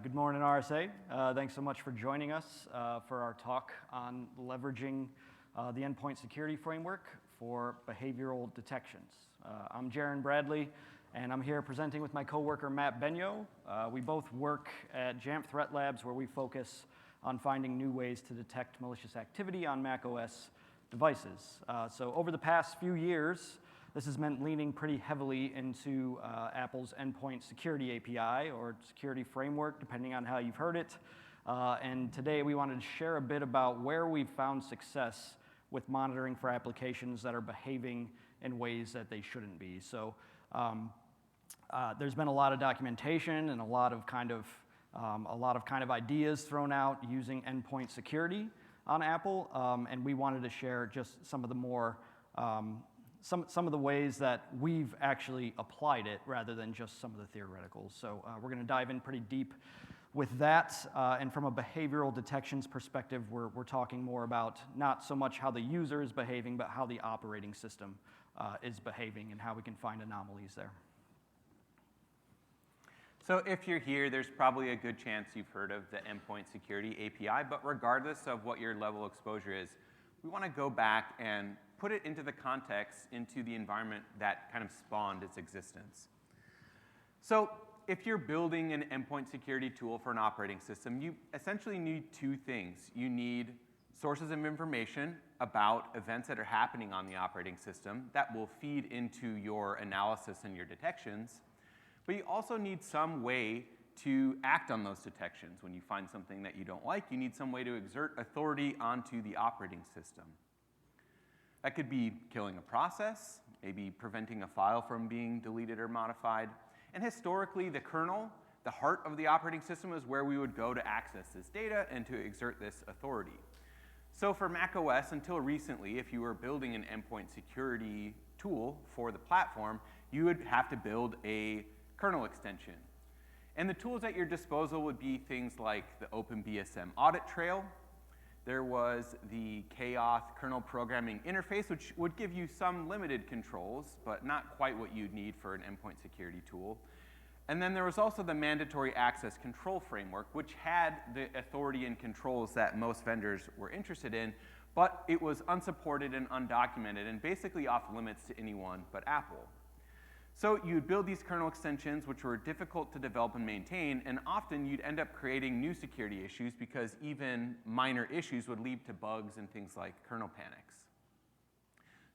Good morning, RSA. Thanks so much for joining us for our talk on leveraging the endpoint security framework for behavioral detections. I'm Jaron Bradley, and I'm here presenting with my coworker Matt Benyo. We both work at Jamf Threat Labs, where we focus on finding new ways to detect malicious activity on macOS devices. So over the past few years, this has meant leaning pretty heavily into Apple's endpoint security API or security framework, depending on how you've heard it. And today we wanted to share a bit about where we've found success with monitoring for applications that are behaving in ways that they shouldn't be. So there's been a lot of documentation and a lot of kind of ideas thrown out using endpoint security on Apple, and we wanted to share just some of the more some of the ways that we've actually applied it rather than just some of the theoreticals. So we're going to dive in pretty deep with that. And from a behavioral detections perspective, we're talking more about not so much how the user is behaving, but how the operating system is behaving and how we can find anomalies there. So if you're here, there's probably a good chance you've heard of the Endpoint Security API. But regardless of what your level of exposure is, we want to go back and put it into the context, into the environment that kind of spawned its existence. So if you're building an endpoint security tool for an operating system, you essentially need two things. You need sources of information about events that are happening on the operating system that will feed into your analysis and your detections. But you also need some way to act on those detections. When you find something that you don't like, you need some way to exert authority onto the operating system. That could be killing a process, maybe preventing a file from being deleted or modified. And historically, the kernel, the heart of the operating system, is where we would go to access this data and to exert this authority. So for macOS, until recently, if you were building an endpoint security tool for the platform, you would have to build a kernel extension. And the tools at your disposal would be things like the OpenBSM audit trail. There was the KAuth kernel programming interface, which would give you some limited controls, but not quite what you'd need for an endpoint security tool. And then there was also the mandatory access control framework, which had the authority and controls that most vendors were interested in, but it was unsupported and undocumented and basically off limits to anyone but Apple. So you'd build these kernel extensions, which were difficult to develop and maintain, and often you'd end up creating new security issues because even minor issues would lead to bugs and things like kernel panics.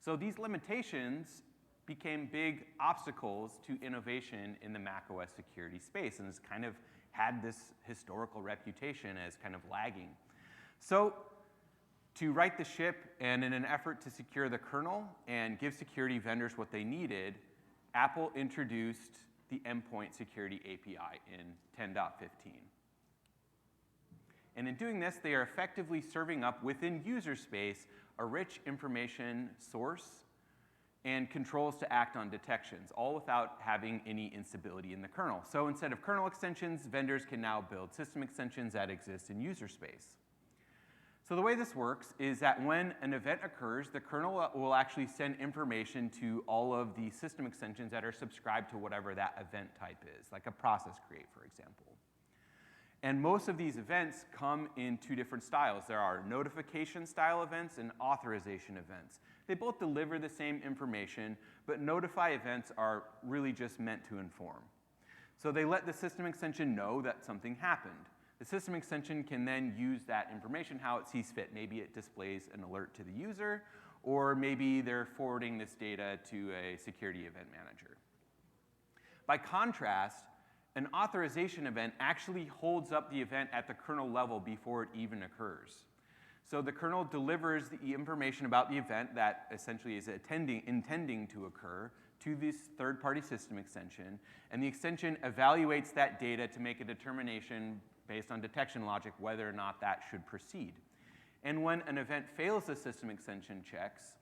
So these limitations became big obstacles to innovation in the macOS security space, and it's kind of had this historical reputation as kind of lagging. So to right the ship and in an effort to secure the kernel and give security vendors what they needed, Apple introduced the Endpoint Security API in 10.15. And in doing this, they are effectively serving up within user space a rich information source and controls to act on detections, all without having any instability in the kernel. So instead of kernel extensions, vendors can now build system extensions that exist in user space. So the way this works is that when an event occurs, the kernel will actually send information to all of the system extensions that are subscribed to whatever that event type is, like a process create, for example. And most of these events come in two different styles. There are notification style events and authorization events. They both deliver the same information, but notify events are really just meant to inform. So they let the system extension know that something happened. The system extension can then use that information how it sees fit. Maybe it displays an alert to the user, or maybe they're forwarding this data to a security event manager. By contrast, an authorization event actually holds up the event at the kernel level before it even occurs. So the kernel delivers the information about the event that essentially is intending to occur to this third-party system extension, and the extension evaluates that data to make a determination based on detection logic whether or not that should proceed. And when an event fails the system extension checks,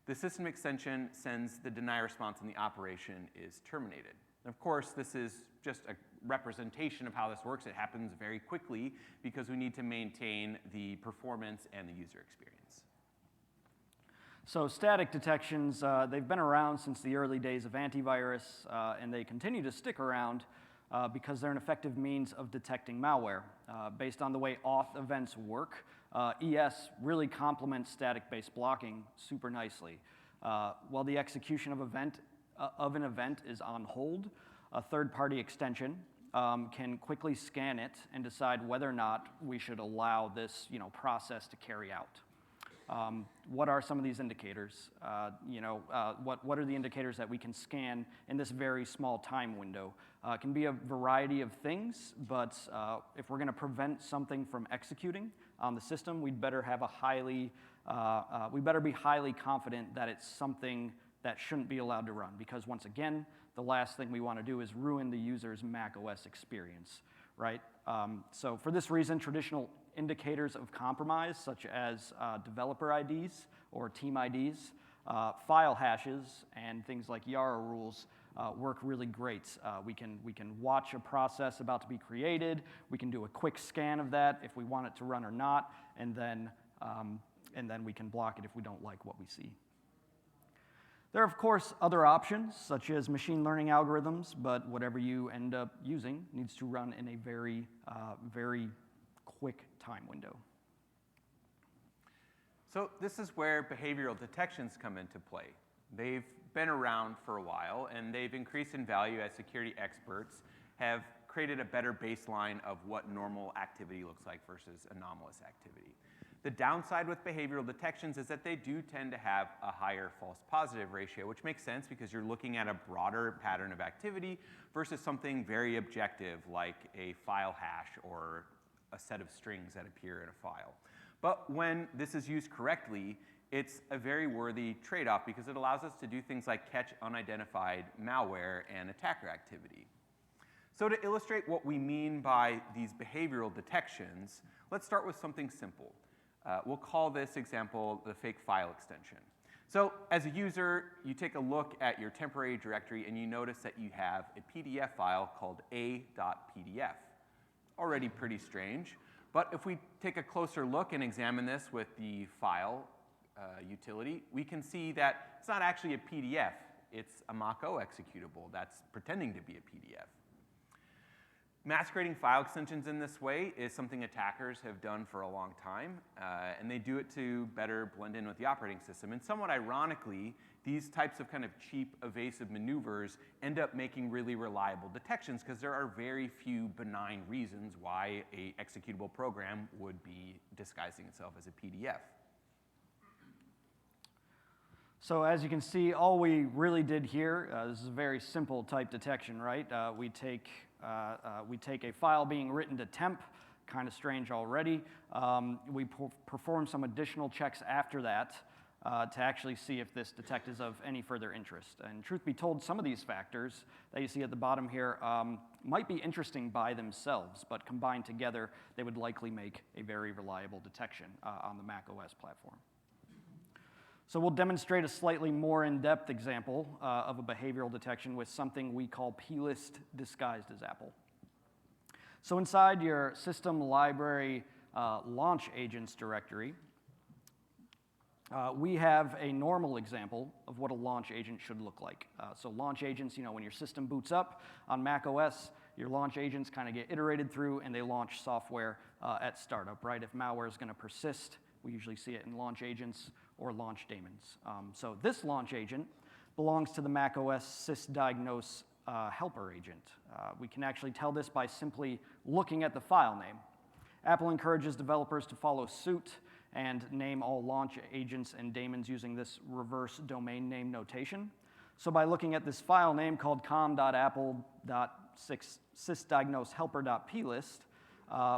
the system extension sends the deny response and the operation is terminated. Of course, this is just a representation of how this works. It happens very quickly because we need to maintain the performance and the user experience. So static detections, they've been around since the early days of antivirus, and they continue to stick around because they're an effective means of detecting malware. Based on the way auth events work, ES really complements static-based blocking super nicely. While the execution of an event is on hold, a third-party extension can quickly scan it and decide whether or not we should allow this process to carry out. What are some of these indicators? What are the indicators that we can scan in this very small time window? It can be a variety of things, but if we're going to prevent something from executing on the system, we'd better be highly confident that it's something that shouldn't be allowed to run, because once again, the last thing we want to do is ruin the user's macOS experience, right? So for this reason, traditional indicators of compromise, such as developer IDs or team IDs, file hashes, and things like Yara rules work really great. We can watch a process about to be created. We can do a quick scan of that if we want it to run or not, and then we can block it if we don't like what we see. There are, of course, other options, such as machine learning algorithms, but whatever you end up using needs to run in a very, very quick time window. So this is where behavioral detections come into play. They've been around for a while, and they've increased in value as security experts have created a better baseline of what normal activity looks like versus anomalous activity. The downside with behavioral detections is that they do tend to have a higher false positive ratio, which makes sense because you're looking at a broader pattern of activity versus something very objective like a file hash or a set of strings that appear in a file. But when this is used correctly, it's a very worthy trade-off because it allows us to do things like catch unidentified malware and attacker activity. So to illustrate what we mean by these behavioral detections, let's start with something simple. We'll call this example the fake file extension. So as a user, you take a look at your temporary directory and you notice that you have a PDF file called a.pdf. Already pretty strange, but if we take a closer look and examine this with the file utility, we can see that it's not actually a PDF, it's a Mach-O executable that's pretending to be a PDF. Masquerading file extensions in this way is something attackers have done for a long time, and they do it to better blend in with the operating system. And somewhat ironically, these types of kind of cheap, evasive maneuvers end up making really reliable detections because there are very few benign reasons why an executable program would be disguising itself as a PDF. So as you can see, all we really did here, this is a very simple type detection, right? We take a file being written to temp, kind of strange already. We perform some additional checks after that to actually see if this detect is of any further interest. And truth be told, some of these factors that you see at the bottom here might be interesting by themselves, but combined together, they would likely make a very reliable detection on the macOS platform. So we'll demonstrate a slightly more in-depth example of a behavioral detection with something we call plist disguised as Apple. So inside your system library launch agents directory, we have a normal example of what a launch agent should look like. So launch agents, when your system boots up on macOS, your launch agents kind of get iterated through and they launch software at startup, right? If malware is going to persist, we usually see it in launch agents or launch daemons. So this launch agent belongs to the macOS sysdiagnose helper agent. We can actually tell this by simply looking at the file name. Apple encourages developers to follow suit and name all launch agents and daemons using this reverse domain name notation. So by looking at this file name called com.apple.sysdiagnosehelper.plist,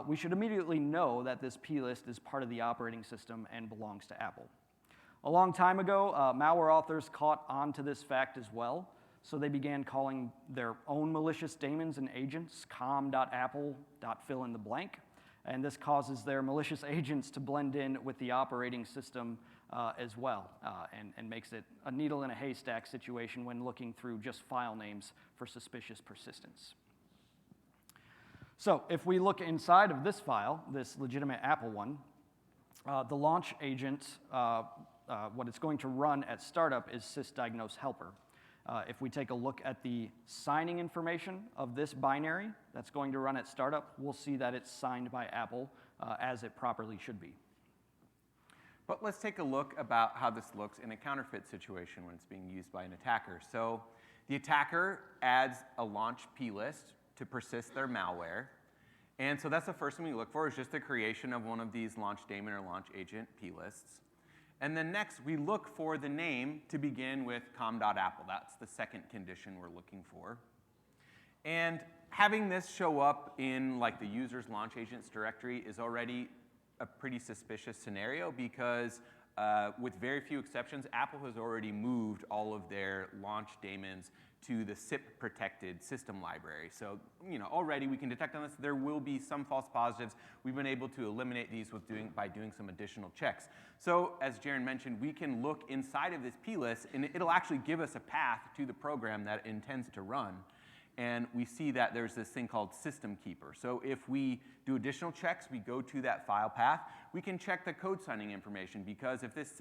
we should immediately know that this plist is part of the operating system and belongs to Apple. A long time ago, malware authors caught on to this fact as well, so they began calling their own malicious daemons and agents com.apple.fill-in-the-blank, and this causes their malicious agents to blend in with the operating system as well, and makes it a needle in a haystack situation when looking through just file names for suspicious persistence. So if we look inside of this file, this legitimate Apple one, the launch agent, what it's going to run at startup is sysdiagnose helper. If we take a look at the signing information of this binary that's going to run at startup, we'll see that it's signed by Apple as it properly should be. But let's take a look about how this looks in a counterfeit situation when it's being used by an attacker. So the attacker adds a launch plist to persist their malware. And so that's the first thing we look for, is just the creation of one of these launch daemon or launch agent plists. And then next, we look for the name to begin with com.apple. That's the second condition we're looking for. And having this show up in like the user's launch agents directory is already a pretty suspicious scenario, because with very few exceptions, Apple has already moved all of their launch daemons to the SIP-protected system library. So, already we can detect on this there will be some false positives. We've been able to eliminate these by doing some additional checks. So, as Jaren mentioned, we can look inside of this plist, and it'll actually give us a path to the program that it intends to run. And we see that there's this thing called System Keeper. So if we do additional checks, we go to that file path, we can check the code signing information, because if this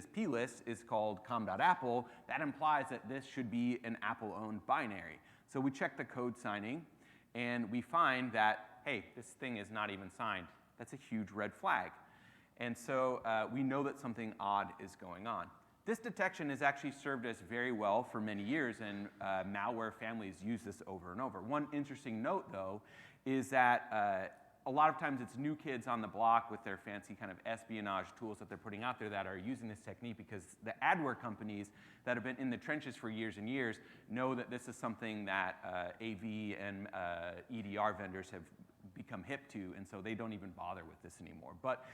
plist is called com.apple, that implies that this should be an Apple-owned binary. So we check the code signing, and we find that, hey, this thing is not even signed. That's a huge red flag. And so we know that something odd is going on. This detection has actually served us very well for many years, and malware families use this over and over. One interesting note, though, is that a lot of times it's new kids on the block with their fancy kind of espionage tools that they're putting out there that are using this technique, because the adware companies that have been in the trenches for years and years know that this is something that AV and EDR vendors have become hip to, and so they don't even bother with this anymore. But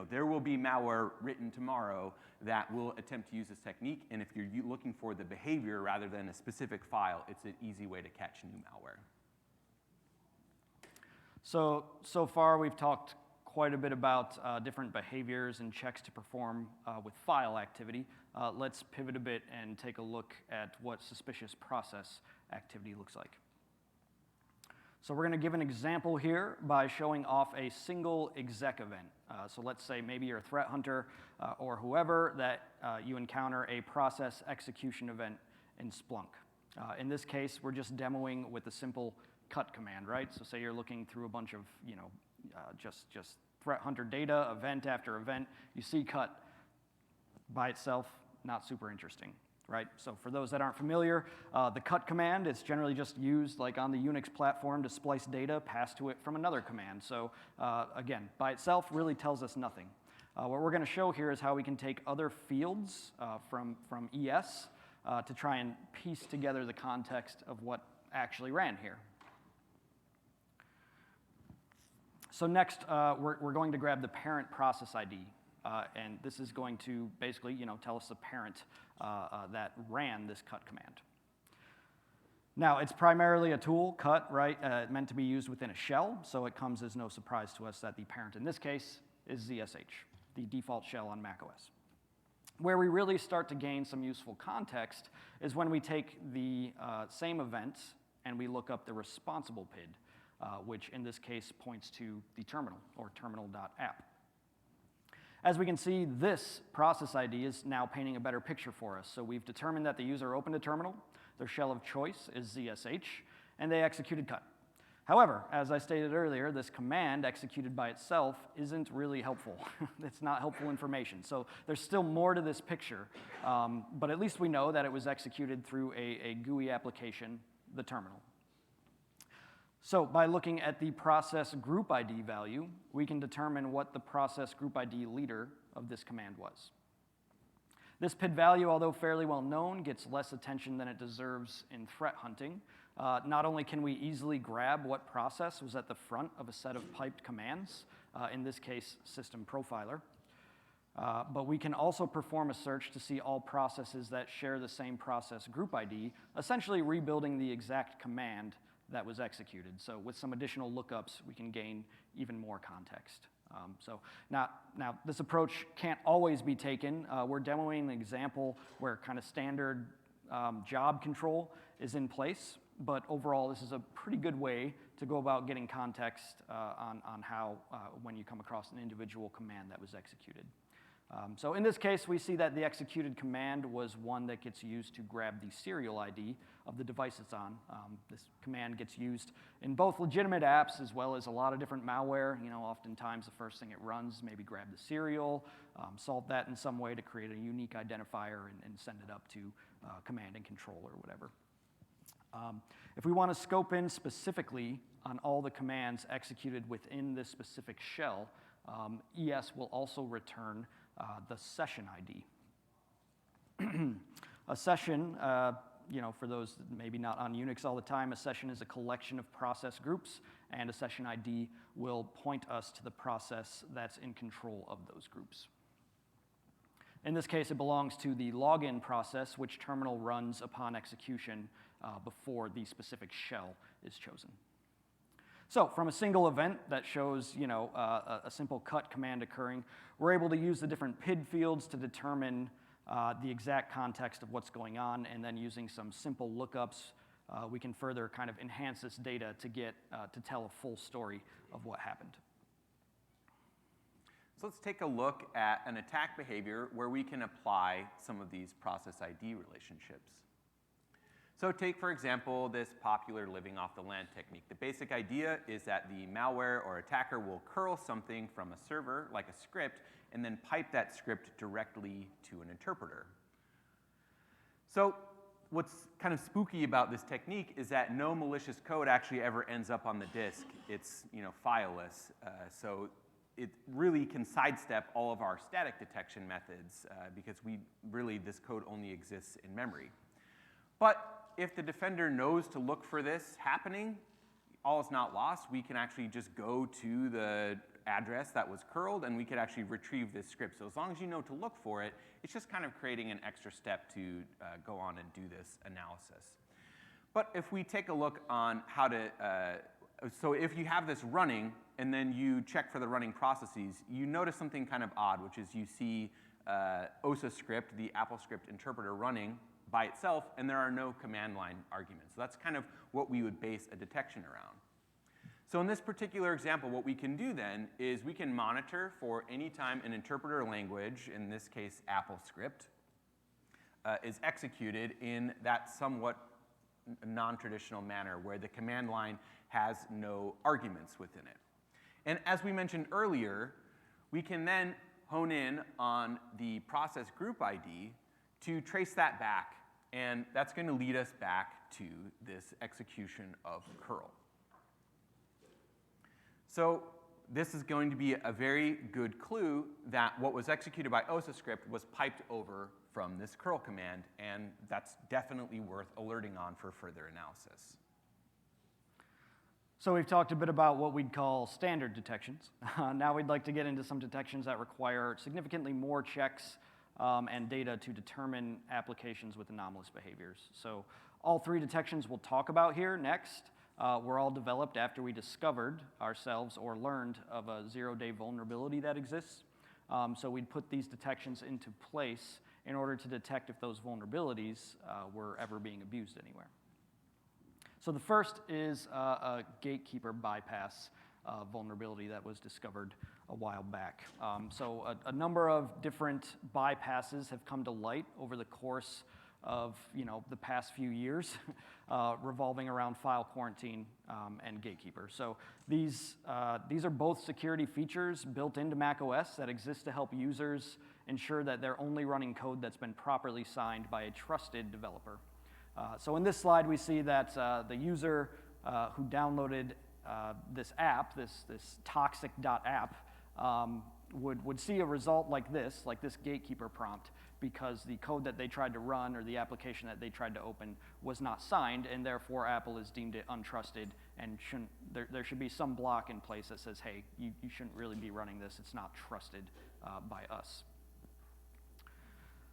there will be malware written tomorrow that will attempt to use this technique, and if you're looking for the behavior rather than a specific file, it's an easy way to catch new malware. So far we've talked quite a bit about different behaviors and checks to perform with file activity. Let's pivot a bit and take a look at what suspicious process activity looks like. So we're going to give an example here by showing off a single exec event. So let's say maybe you're a threat hunter or whoever, that you encounter a process execution event in Splunk. In this case, we're just demoing with a simple cut command, right? So say you're looking through a bunch of, just threat hunter data, event after event. You see cut by itself, not super interesting. Right? So for those that aren't familiar, the cut command is generally just used like on the Unix platform to splice data passed to it from another command. So again, by itself really tells us nothing. What we're going to show here is how we can take other fields from ES to try and piece together the context of what actually ran here. So next, we're going to grab the parent process ID. And this is going to basically, tell us the parent that ran this cut command. Now, it's primarily a tool, cut, right, meant to be used within a shell, so it comes as no surprise to us that the parent in this case is ZSH, the default shell on macOS. Where we really start to gain some useful context is when we take the same event and we look up the responsible PID, which in this case points to the terminal, or terminal.app. As we can see, this process ID is now painting a better picture for us. So we've determined that the user opened a terminal, their shell of choice is ZSH, and they executed cut. However, as I stated earlier, this command executed by itself isn't really helpful. It's not helpful information. So there's still more to this picture, but at least we know that it was executed through a GUI application, the terminal. So by looking at the process group ID value, we can determine what the process group ID leader of this command was. This PID value, although fairly well known, gets less attention than it deserves in threat hunting. Not only can we easily grab what process was at the front of a set of piped commands, in this case, system profiler, but we can also perform a search to see all processes that share the same process group ID, essentially rebuilding the exact command that was executed. So with some additional lookups, we can gain even more context. Now, this approach can't always be taken. We're demoing an example where kind of standard job control is in place, but overall, this is a pretty good way to go about getting context on how, when you come across an individual command that was executed. So in this case, we see that the executed command was one that gets used to grab the serial ID of the device it's on. This command gets used in both legitimate apps as well as a lot of different malware. You know, oftentimes the first thing it runs, maybe grab the serial, solve that in some way to create a unique identifier and send it up to command and control or whatever. If we want to scope in specifically on all the commands executed within this specific shell, ES will also return the session ID. A session, you know, for those maybe not on Unix all the time, a session is a collection of process groups, and a session ID will point us to the process that's in control of those groups. In this case, it belongs to the login process, which terminal runs upon execution before the specific shell is chosen. So from a single event that shows, you know, a simple cut command occurring, we're able to use the different PID fields to determine the exact context of what's going on, and then using some simple lookups, we can further kind of enhance this data to get to tell a full story of what happened. So let's take a look at an attack behavior where we can apply some of these process ID relationships. So take, for example, this popular living off the land technique. The basic idea is that the malware or attacker will curl something from a server, like a script, and then pipe that script directly to an interpreter. So what's kind of spooky about this technique is that no malicious code actually ever ends up on the disk. It's, you know, fileless. So it really can sidestep all of our static detection methods because this code only exists in memory. But if the defender knows to look for this happening, all is not lost. We can actually just go to the address that was curled, and we could actually retrieve this script. So as long as you know to look for it, it's just kind of creating an extra step to go on and do this analysis. But if we take a look on how to, so if you have this running, and then you check for the running processes, you notice something kind of odd, which is you see OSA script, the AppleScript interpreter running by itself, and there are no command line arguments. So that's kind of what we would base a detection around. So in this particular example, what we can do then is we can monitor for any time an interpreter language, in this case AppleScript, is executed in that somewhat non-traditional manner where the command line has no arguments within it. And as we mentioned earlier, we can then hone in on the process group ID to trace that back, and that's going to lead us back to this execution of curl. So this is going to be a very good clue that what was executed by OSA script was piped over from this curl command, and that's definitely worth alerting on for further analysis. So we've talked a bit about what we'd call standard detections. Now we'd like to get into some detections that require significantly more checks and data to determine applications with anomalous behaviors. So all three detections we'll talk about here next were all developed after we discovered ourselves or learned of a zero-day vulnerability that exists. So we'd put these detections into place in order to detect if those vulnerabilities were ever being abused anywhere. So the first is a gatekeeper bypass vulnerability that was discovered a while back. So a number of different bypasses have come to light over the course of, you know, the past few years, revolving around file quarantine and gatekeeper. So these are both security features built into macOS that exist to help users ensure that they're only running code that's been properly signed by a trusted developer. So in this slide, we see that the user who downloaded this app, this toxic.app, would see a result like this gatekeeper prompt, because the code that they tried to run or the application that they tried to open was not signed, and therefore Apple has deemed it untrusted and there should be some block in place that says, hey, you shouldn't really be running this, it's not trusted by us.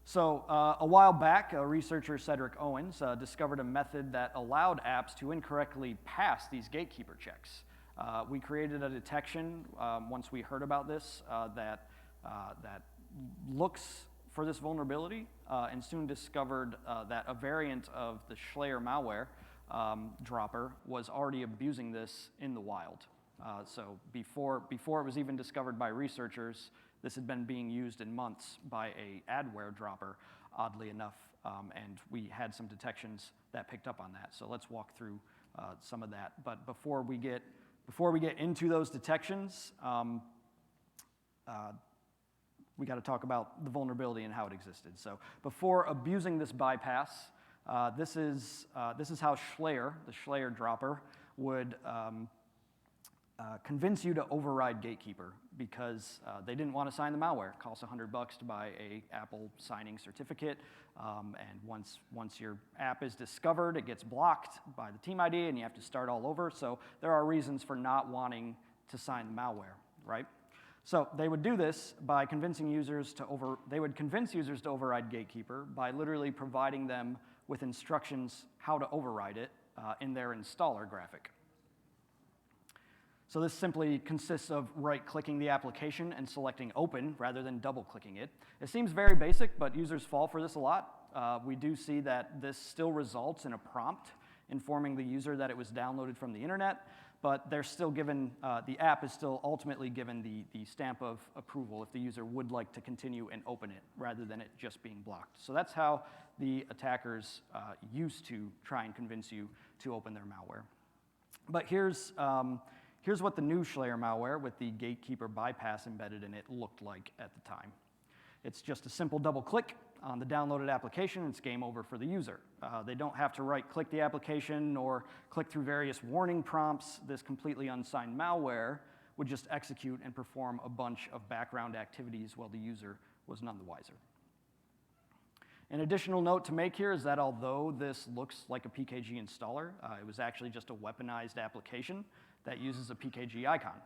So a while back, researcher Cedric Owens discovered a method that allowed apps to incorrectly pass these gatekeeper checks. We created a detection once we heard about this that looks for this vulnerability and soon discovered that a variant of the Schlayer malware dropper was already abusing this in the wild. So before it was even discovered by researchers, this had been being used in months by a adware dropper, oddly enough, and we had some detections that picked up on that. So let's walk through some of that. But before we get into those detections, we got to talk about the vulnerability and how it existed. So before abusing this bypass, this is how Schlayer, the Schlayer dropper, would convince you to override Gatekeeper because they didn't want to sign the malware. It costs $100 to buy a Apple signing certificate, and once your app is discovered, it gets blocked by the team ID, and you have to start all over. So there are reasons for not wanting to sign the malware, right? So they would do this by convincing users to override Gatekeeper by literally providing them with instructions how to override it in their installer graphic. So this simply consists of right-clicking the application and selecting Open rather than double-clicking it. It seems very basic, but users fall for this a lot. We do see that this still results in a prompt informing the user that it was downloaded from the internet, but they're still given, the app is still ultimately given the stamp of approval if the user would like to continue and open it rather than it just being blocked. So that's how the attackers used to try and convince you to open their malware. But here's what the new Schlayer malware with the Gatekeeper bypass embedded in it looked like at the time. It's just a simple double click on the downloaded application, and it's game over for the user. They don't have to right-click the application or click through various warning prompts. This completely unsigned malware would just execute and perform a bunch of background activities while the user was none the wiser. An additional note to make here is that although this looks like a PKG installer, it was actually just a weaponized application that uses a PKG icon.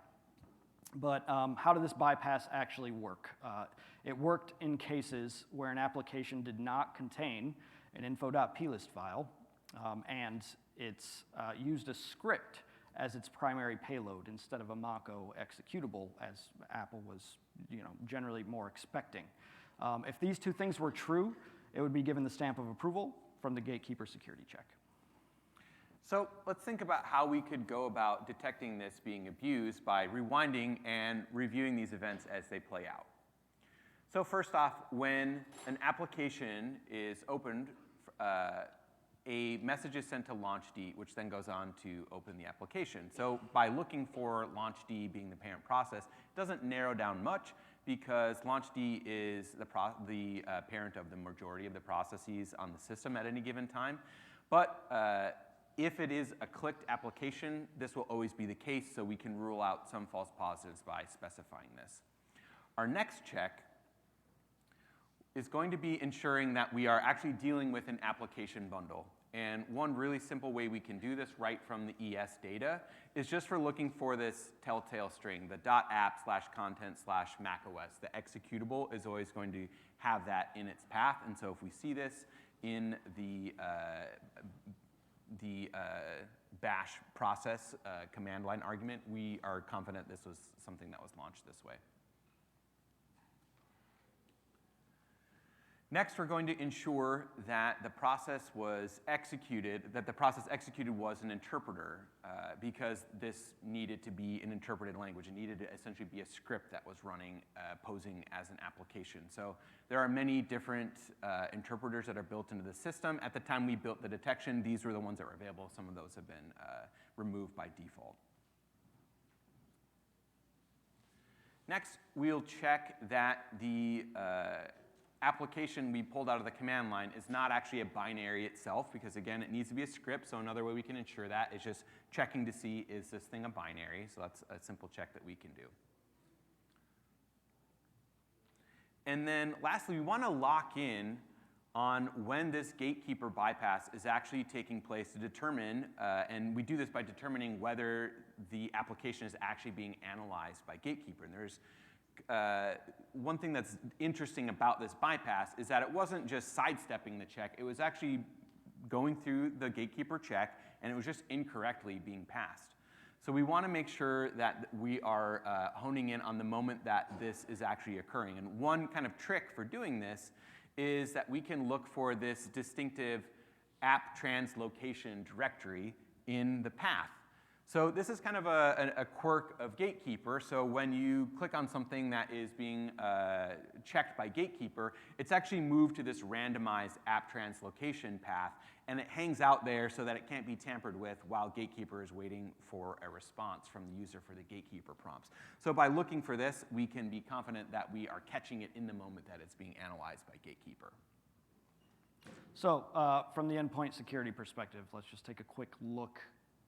But how did this bypass actually work? It worked in cases where an application did not contain an info.plist file, and it's used a script as its primary payload instead of a Mako executable, as Apple was generally more expecting. If these two things were true, it would be given the stamp of approval from the Gatekeeper security check. So let's think about how we could go about detecting this being abused by rewinding and reviewing these events as they play out. So first off, when an application is opened, a message is sent to launchd, which then goes on to open the application. So by looking for launchd being the parent process, it doesn't narrow down much because launchd is the parent of the majority of the processes on the system at any given time. But if it is a clicked application, this will always be the case, so we can rule out some false positives by specifying this. Our next check is going to be ensuring that we are actually dealing with an application bundle. And one really simple way we can do this right from the ES data is just for looking for this telltale string, the .app/content/macOS. The executable is always going to have that in its path, and so if we see this in the bash process command line argument, we are confident this was something that was launched this way. Next, we're going to ensure that the process executed was an interpreter because this needed to be an interpreted language. It needed to essentially be a script that was running, posing as an application. So there are many different interpreters that are built into the system. At the time we built the detection, these were the ones that were available. Some of those have been removed by default. Next, we'll check that the application we pulled out of the command line is not actually a binary itself, because again, it needs to be a script. So another way we can ensure that is just checking to see, is this thing a binary? So that's a simple check that we can do. And then lastly, we want to lock in on when this Gatekeeper bypass is actually taking place to determine, and we do this by determining whether the application is actually being analyzed by Gatekeeper. And there's one thing that's interesting about this bypass is that it wasn't just sidestepping the check, it was actually going through the Gatekeeper check, and it was just incorrectly being passed. So we want to make sure that we are honing in on the moment that this is actually occurring. And one kind of trick for doing this is that we can look for this distinctive app translocation directory in the path. So this is kind of a quirk of Gatekeeper. So when you click on something that is being checked by Gatekeeper, it's actually moved to this randomized app translocation path, and it hangs out there so that it can't be tampered with while Gatekeeper is waiting for a response from the user for the Gatekeeper prompts. So by looking for this, we can be confident that we are catching it in the moment that it's being analyzed by Gatekeeper. So from the endpoint security perspective, let's just take a quick look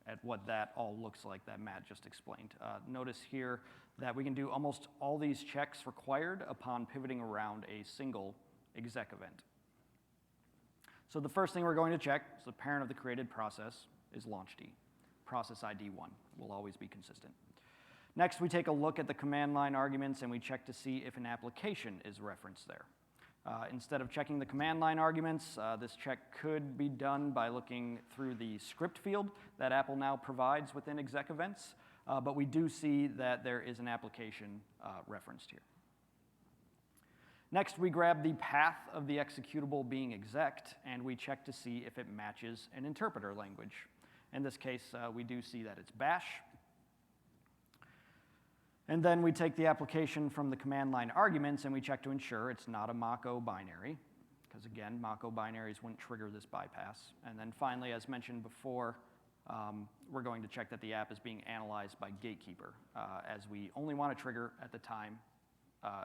at what that all looks like that Matt just explained. Notice here that we can do almost all these checks required upon pivoting around a single exec event. So the first thing we're going to check is the parent of the created process is launchd. Process ID 1 will always be consistent. Next, we take a look at the command line arguments and we check to see if an application is referenced there. Instead of checking the command line arguments, this check could be done by looking through the script field that Apple now provides within exec events, but we do see that there is an application referenced here. Next, we grab the path of the executable being exec'd, and we check to see if it matches an interpreter language. In this case, we do see that it's bash. And then we take the application from the command line arguments and we check to ensure it's not a Mach-O binary, because again, Mach-O binaries wouldn't trigger this bypass. And then finally, as mentioned before, we're going to check that the app is being analyzed by Gatekeeper, as we only want to trigger at the time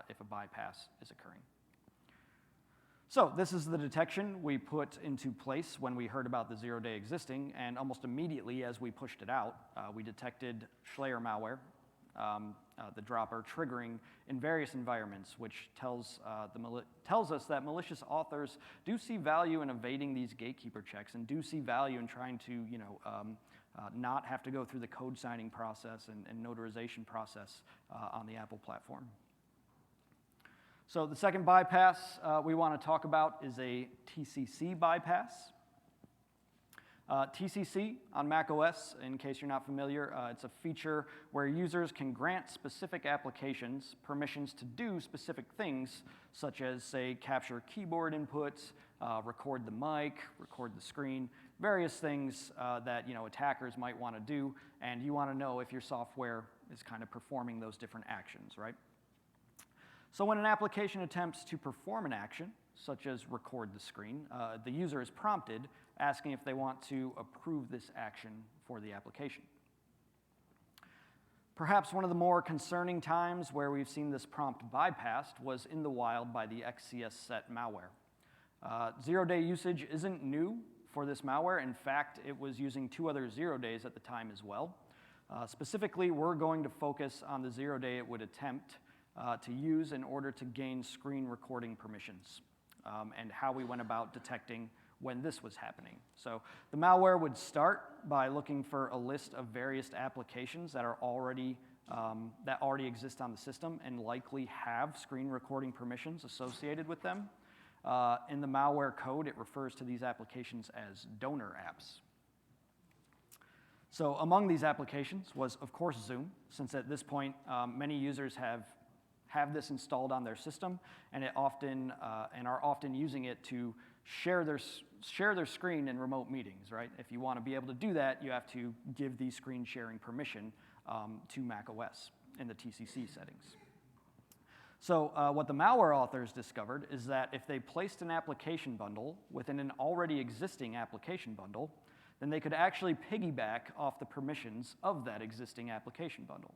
if a bypass is occurring. So this is the detection we put into place when we heard about the zero-day existing, and almost immediately as we pushed it out, we detected Schlayer malware, the dropper triggering in various environments, which tells us that malicious authors do see value in evading these Gatekeeper checks and do see value in trying to, not have to go through the code signing process and notarization process on the Apple platform. So the second bypass we want to talk about is a TCC bypass. TCC on macOS, in case you're not familiar, it's a feature where users can grant specific applications permissions to do specific things, such as, say, capture keyboard inputs, record the mic, record the screen, various things that attackers might want to do, and you want to know if your software is kind of performing those different actions, right? So when an application attempts to perform an action, such as record the screen, the user is prompted asking if they want to approve this action for the application. Perhaps one of the more concerning times where we've seen this prompt bypassed was in the wild by the XCSset malware. Zero-day usage isn't new for this malware. In fact, it was using 2 other zero days at the time as well. Specifically, we're going to focus on the zero day it would attempt to use in order to gain screen recording permissions, and how we went about detecting when this was happening. So the malware would start by looking for a list of various applications that are already exist on the system and likely have screen recording permissions associated with them. In the malware code, it refers to these applications as donor apps. So among these applications was, of course, Zoom, since at this point many users have this installed on their system and are often using it to share their screen in remote meetings, right? If you want to be able to do that, you have to give the screen sharing permission to macOS in the TCC settings. So what the malware authors discovered is that if they placed an application bundle within an already existing application bundle, then they could actually piggyback off the permissions of that existing application bundle.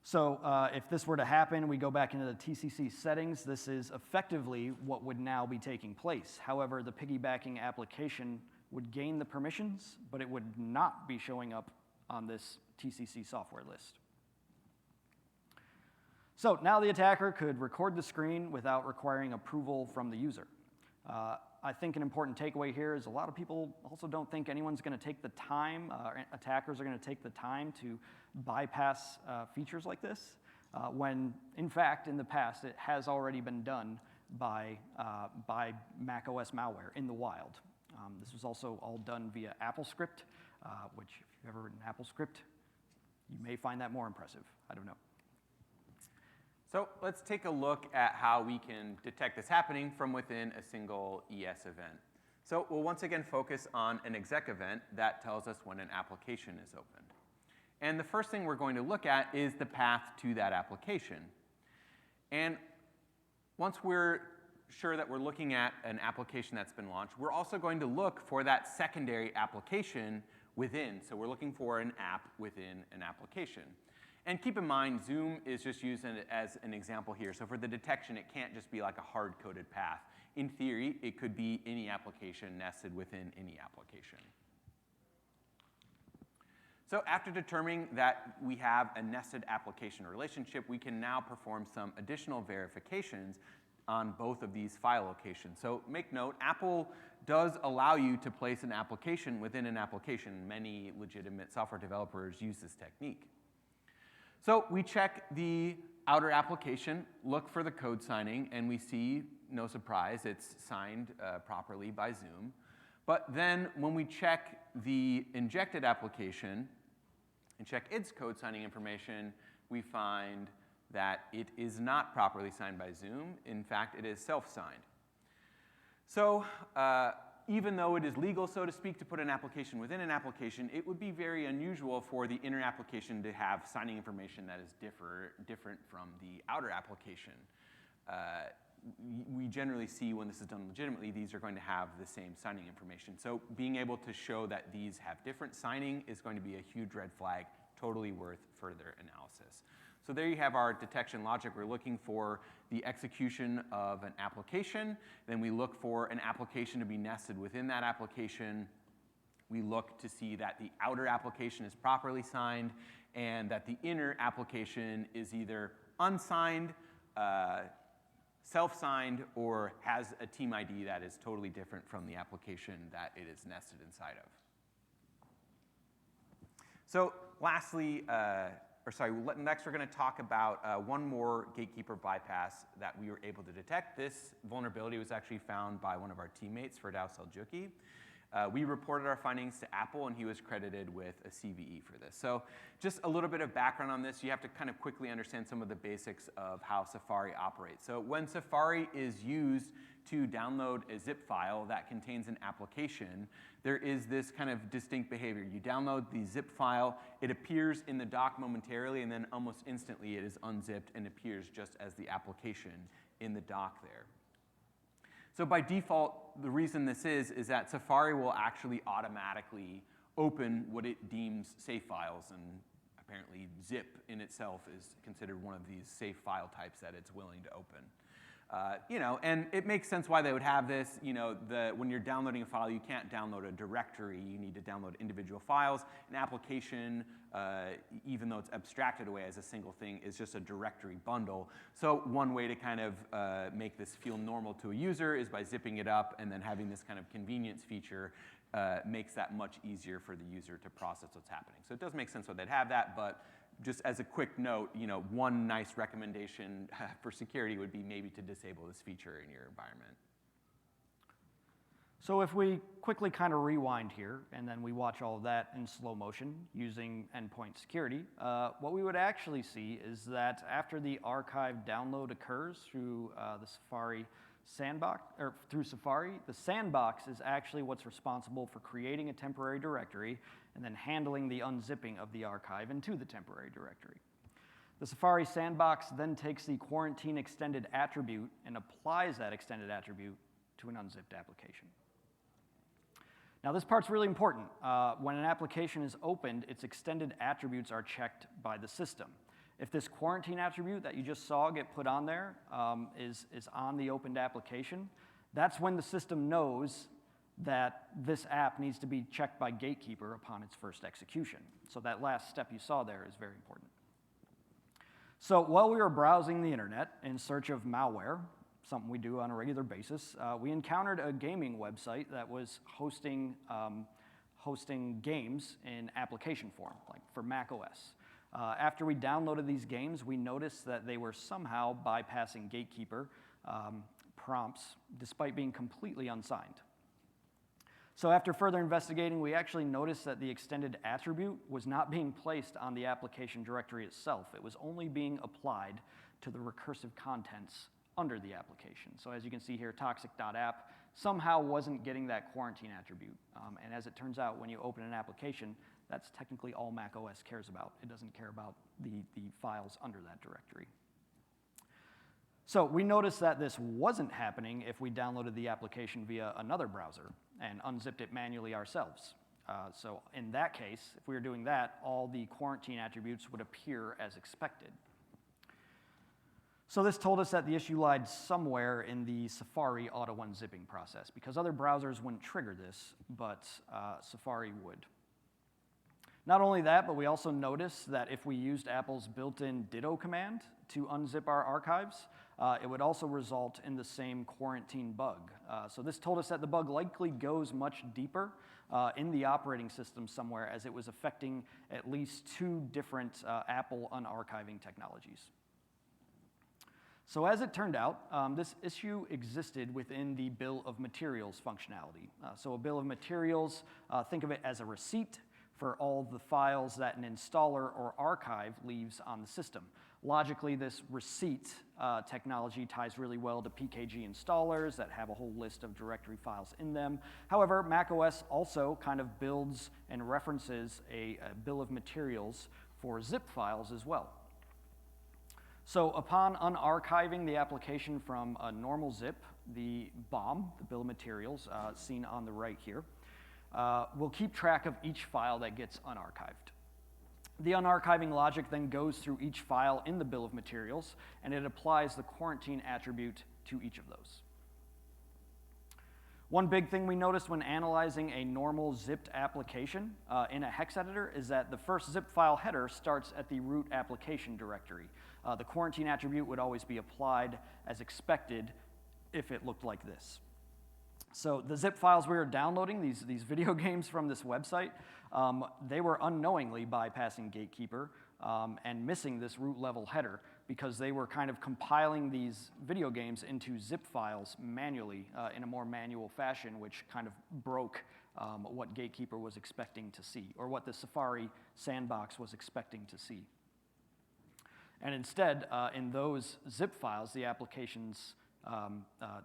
So if this were to happen, we go back into the TCC settings. This is effectively what would now be taking place. However, the piggybacking application would gain the permissions, but it would not be showing up on this TCC software list. So now the attacker could record the screen without requiring approval from the user. I think an important takeaway here is a lot of people also don't think anyone's going to take the time, attackers are going to take the time to bypass features like this, when in fact in the past it has already been done by macOS malware in the wild. This was also all done via AppleScript, which if you've ever written AppleScript, you may find that more impressive. I don't know. So let's take a look at how we can detect this happening from within a single ES event. So we'll once again focus on an exec event that tells us when an application is opened. And the first thing we're going to look at is the path to that application. And once we're sure that we're looking at an application that's been launched, we're also going to look for that secondary application within. So we're looking for an app within an application. And keep in mind, Zoom is just used as an example here. So for the detection, it can't just be like a hard-coded path. In theory, it could be any application nested within any application. So after determining that we have a nested application relationship, we can now perform some additional verifications on both of these file locations. So make note, Apple does allow you to place an application within an application. Many legitimate software developers use this technique. So we check the outer application, look for the code signing, and we see, no surprise, it's signed properly by Zoom. But then when we check the injected application and check its code signing information, we find that it is not properly signed by Zoom. In fact, it is self-signed. So even though it is legal, so to speak, to put an application within an application, it would be very unusual for the inner application to have signing information that is different from the outer application. We generally see when this is done legitimately, these are going to have the same signing information. So being able to show that these have different signing is going to be a huge red flag, totally worth further analysis. So there you have our detection logic. We're looking for the execution of an application. Then we look for an application to be nested within that application. We look to see that the outer application is properly signed and that the inner application is either unsigned, self-signed, or has a team ID that is totally different from the application that it is nested inside of. So lastly, next we're going to talk about one more gatekeeper bypass that we were able to detect. This vulnerability was actually found by one of our teammates, Firdaus Seljuki. We reported our findings to Apple, and he was credited with a CVE for this. So just a little bit of background on this. You have to kind of quickly understand some of the basics of how Safari operates. So when Safari is used to download a zip file that contains an application, there is this kind of distinct behavior. You download the zip file, it appears in the dock momentarily, and then almost instantly it is unzipped and appears just as the application in the dock there. So by default, the reason this is that Safari will actually automatically open what it deems safe files, and apparently zip in itself is considered one of these safe file types that it's willing to open. And it makes sense why they would have this. When you're downloading a file, you can't download a directory. You need to download individual files. An application, even though it's abstracted away as a single thing, is just a directory bundle. So one way to kind of make this feel normal to a user is by zipping it up, and then having this kind of convenience feature makes that much easier for the user to process what's happening. So it does make sense why they'd have that, but just as a quick note, one nice recommendation for security would be maybe to disable this feature in your environment. So if we quickly kind of rewind here, and then we watch all of that in slow motion using endpoint security, what we would actually see is that after the archive download occurs through the Safari sandbox, or through Safari, the sandbox is actually what's responsible for creating a temporary directory and then handling the unzipping of the archive into the temporary directory. The Safari sandbox then takes the quarantine extended attribute and applies that extended attribute to an unzipped application. Now this part's really important. When an application is opened, its extended attributes are checked by the system. If this quarantine attribute that you just saw get put on there is on the opened application, that's when the system knows that this app needs to be checked by Gatekeeper upon its first execution. So that last step you saw there is very important. So while we were browsing the internet in search of malware, something we do on a regular basis, we encountered a gaming website that was hosting games in application form, like for Mac OS. After we downloaded these games, we noticed that they were somehow bypassing Gatekeeper prompts despite being completely unsigned. So after further investigating, we actually noticed that the extended attribute was not being placed on the application directory itself. It was only being applied to the recursive contents under the application. So as you can see here, toxic.app somehow wasn't getting that quarantine attribute. And as it turns out, when you open an application, that's technically all macOS cares about. It doesn't care about the files under that directory. So we noticed that this wasn't happening if we downloaded the application via another browser and unzipped it manually ourselves. So in that case, if we were doing that, all the quarantine attributes would appear as expected. So this told us that the issue lied somewhere in the Safari auto-unzipping process, because other browsers wouldn't trigger this, but Safari would. Not only that, but we also noticed that if we used Apple's built-in ditto command to unzip our archives, it would also result in the same quarantine bug. So this told us that the bug likely goes much deeper in the operating system somewhere, as it was affecting at least 2 different Apple unarchiving technologies. So as it turned out, this issue existed within the bill of materials functionality. So a bill of materials, think of it as a receipt for all the files that an installer or archive leaves on the system. Logically, this receipt technology ties really well to PKG installers that have a whole list of directory files in them. However, macOS also kind of builds and references a bill of materials for zip files as well. So upon unarchiving the application from a normal zip, the BOM, the bill of materials, seen on the right here, will keep track of each file that gets unarchived. The unarchiving logic then goes through each file in the bill of materials, and it applies the quarantine attribute to each of those. One big thing we noticed when analyzing a normal zipped application in a hex editor is that the first zip file header starts at the root application directory. The quarantine attribute would always be applied as expected if it looked like this. So the zip files we were downloading, these video games from this website, they were unknowingly bypassing Gatekeeper and missing this root level header, because they were kind of compiling these video games into zip files manually in a more manual fashion, which kind of broke what Gatekeeper was expecting to see, or what the Safari sandbox was expecting to see. And instead, in those zip files, the applications,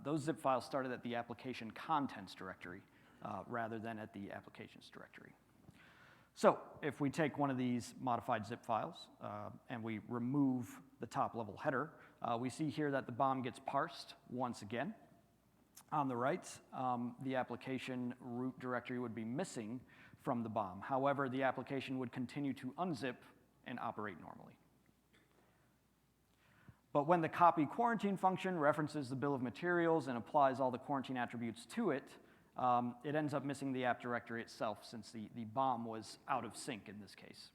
those zip files started at the application contents directory rather than at the applications directory. So if we take one of these modified zip files and we remove the top level header, we see here that the BOM gets parsed once again. On the right, the application root directory would be missing from the BOM. However, the application would continue to unzip and operate normally. But when the copy quarantine function references the bill of materials and applies all the quarantine attributes to it, it ends up missing the app directory itself, since the BOM was out of sync in this case.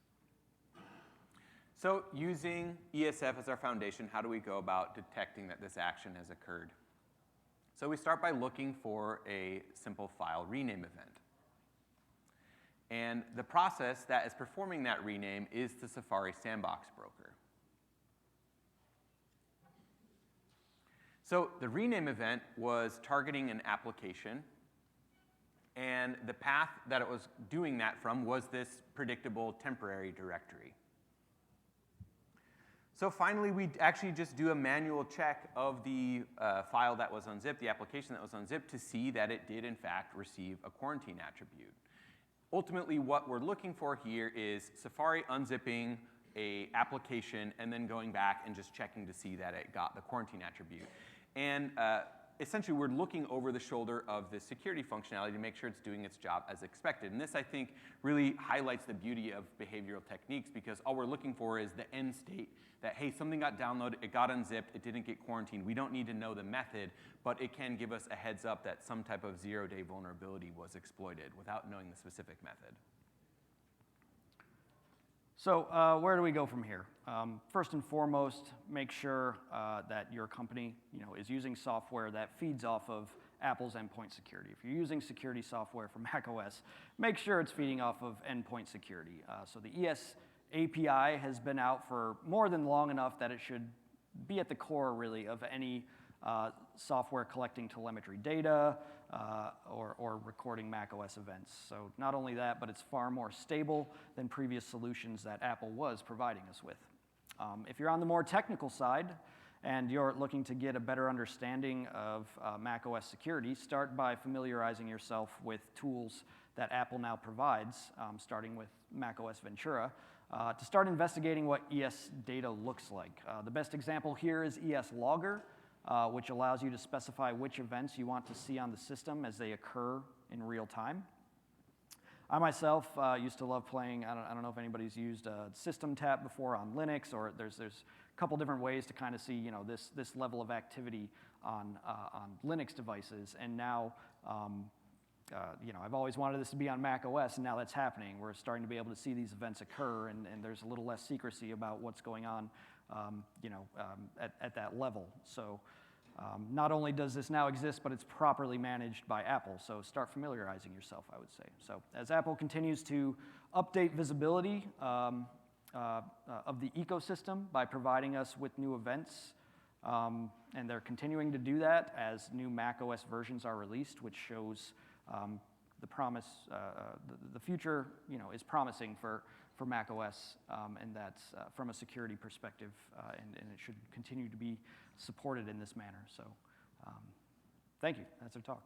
So using ESF as our foundation, how do we go about detecting that this action has occurred? So we start by looking for a simple file rename event. And the process that is performing that rename is the Safari Sandbox broker. So the rename event was targeting an application, and the path that it was doing that from was this predictable temporary directory. So finally, we actually just do a manual check of the file that was unzipped, the application that was unzipped, to see that it did in fact receive a quarantine attribute. Ultimately, what we're looking for here is Safari unzipping a application and then going back and just checking to see that it got the quarantine attribute. And essentially, we're looking over the shoulder of the security functionality to make sure it's doing its job as expected. And this, I think, really highlights the beauty of behavioral techniques, because all we're looking for is the end state, that, hey, something got downloaded, it got unzipped, it didn't get quarantined. We don't need to know the method, but it can give us a heads up that some type of zero-day vulnerability was exploited without knowing the specific method. So where do we go from here? First and foremost, make sure that your company is using software that feeds off of Apple's endpoint security. If you're using security software from macOS, make sure it's feeding off of endpoint security. So the ES API has been out for more than long enough that it should be at the core, really, of any software collecting telemetry data or recording macOS events. So not only that, but it's far more stable than previous solutions that Apple was providing us with. If you're on the more technical side and you're looking to get a better understanding of macOS security, start by familiarizing yourself with tools that Apple now provides, starting with macOS Ventura, to start investigating what ES data looks like. The best example here is ES Logger, which allows you to specify which events you want to see on the system as they occur in real time. I myself used to love playing, I don't know if anybody's used System Tap before on Linux, or there's a couple different ways to kind of see this level of activity on Linux devices. And now, I've always wanted this to be on Mac OS, and now that's happening. We're starting to be able to see these events occur, and there's a little less secrecy about what's going on at that level. So not only does this now exist, but it's properly managed by Apple. So start familiarizing yourself, I would say. So as Apple continues to update visibility of the ecosystem by providing us with new events, and they're continuing to do that as new macOS versions are released, which shows the promise, the future, is promising for macOS, and that's from a security perspective, and it should continue to be supported in this manner. So, thank you. That's our talk.